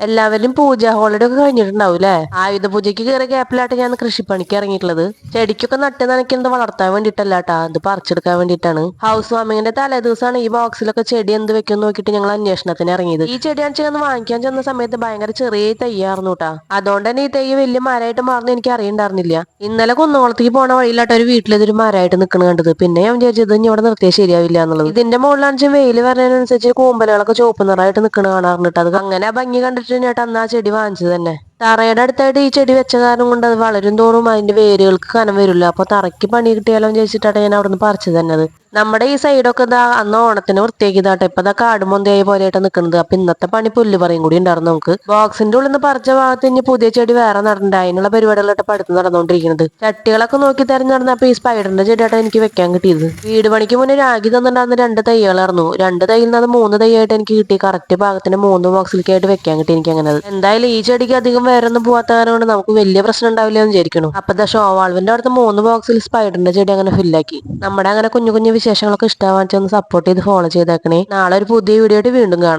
എല്ലാവരും പൂജ ഹോളിഡേ ഒക്കെ കഴിഞ്ഞിട്ടുണ്ടാവും അല്ലേ? ആയുധ പൂജയ്ക്ക് കയറിയ ഗ്യാപ്പിലായിട്ട് ഞാൻ കൃഷിപ്പണിക്ക് ഇറങ്ങിയിട്ടുള്ളത്. ചെടിക്കൊക്കെ നട്ട് നനയ്ക്കുന്നത് വളർത്താൻ വേണ്ടിയിട്ടല്ലാട്ടാ, അത് പറിച്ചെടുക്കാൻ വേണ്ടിയിട്ടാണ്. ഹൗസ് വാമിങ്ങിന്റെ തലേദിവസമാണ് ഈ ബോക്സിലൊക്കെ ചെടി എന്ത് വെക്കും നോക്കിയിട്ട് ഞങ്ങൾ അന്വേഷണത്തിന് ഇറങ്ങിയത്. ഈ ചെടി ചെന്ന് വാങ്ങിക്കാൻ ചെന്ന സമയത്ത് ഭയങ്കര ചെറിയ തയ്യായിരുന്നു കേട്ടാ. അതുകൊണ്ട് തന്നെ ഈ തൈ വലിയ മരമായിട്ട് മാറുന്ന എനിക്ക് അറിയണ്ടായിരുന്നില്ല. ഇന്നലെ കുന്നോളത്തേക്ക് പോണ വഴിയിലാട്ട് ഒരു വീട്ടിലൊരു മരമായിട്ട് നിൽക്കണ കണ്ടത്. പിന്നെ ഞാൻ വിചാരിച്ചത് ഇനി ഇവിടെ നിർത്തിയാൽ ശരിയാവില്ല എന്നുള്ളത്. ഇതിന്റെ മുകളിലാണെന്ന് വെയിൽ വരുന്നതിനനുസരിച്ച് കൂമ്പലുകളൊക്കെ ചുവപ്പ് നിറമായിട്ട് നിൽക്കണ കാണാറുണ്ട്. അത് അങ്ങനെ ആ ഭംഗി കണ്ടിട്ട് ഞാൻ അന്ന് ആ ചെടി വാങ്ങിച്ചത് തന്നെ. തറയുടെ അടുത്തായിട്ട് ഈ ചെടി വെച്ച കാരണം കൊണ്ട് അത് വളരും തോറും അതിന്റെ വേരുകൾക്ക് കനം വരില്ല. അപ്പൊ തറയ്ക്ക് പണി കിട്ടിയാലോ ചോദിച്ചിട്ടാണ് ഞാൻ അവിടുന്ന് പറിച്ചു തന്നത്. നമ്മുടെ ഈ സൈഡൊക്കെ ഇതാ അന്ന് ഓണത്തിന് വൃത്തിയാക്കിയതാട്ടെ. ഇപ്പൊ ഇതാ കാടുമൊന്തയായി പോലെയായിട്ട് നിൽക്കുന്നത്. അപ്പൊ ഇന്നത്തെ പണി പുല്ല് പറയും കൂടി ഉണ്ടായിരുന്നു നമുക്ക്. ബോക്സിന്റെ ഉള്ളിൽ നിന്ന് പറിച്ച ഭാഗത്ത് ഇനി പുതിയ ചെടി വേറെ നടണ്ട. അതിനുള്ള പരിപാടികളായിട്ട് പഠിത്തം നടന്നുകൊണ്ടിരിക്കുന്നത്. ചട്ടികളൊക്കെ നോക്കി തിരഞ്ഞു നടന്നപ്പോ ഈ സ്പൈഡറിന്റെ ചെടിയായിട്ട് എനിക്ക് വെക്കാൻ കിട്ടിയത്. വീട് പണിക്ക് മുന്നേ രാഗി തന്നിട്ടുണ്ടായിരുന്ന 2 തൈകളായിരുന്നു. 2 തൈയിൽ നിന്ന് 3 തൈയായിട്ട് എനിക്ക് കിട്ടി. കറക്റ്റ് ഭാഗത്തിന് 3 ബോക്സിലേക്കായിട്ട് വെക്കാൻ കിട്ടി എനിക്ക് അങ്ങനെ. എന്തായാലും ഈ ചെടിക്ക് അധികം വേറൊന്നും പോവാത്ത കാരണം കൊണ്ട് നമുക്ക് വലിയ പ്രശ്നം ഉണ്ടാവില്ല എന്ന് വിചാരിക്കണം. അപ്പൊ ദ ഷോ വാൾവിന്റെ അടുത്ത് 3 ബോക്സിൽ സ്പൈഡറിന്റെ ചെടി അങ്ങനെ ഫില്ലാക്കി. നമ്മുടെ അങ്ങനെ കുഞ്ഞു കുഞ്ഞു വിശേഷങ്ങളൊക്കെ ഇഷ്ടമാണെന്ന് സപ്പോർട്ട് ചെയ്ത് ഫോളോ ചെയ്തേക്കണേ. നാളെ ഒരു പുതിയ വീഡിയോ ആയിട്ട് വീണ്ടും കാണാം.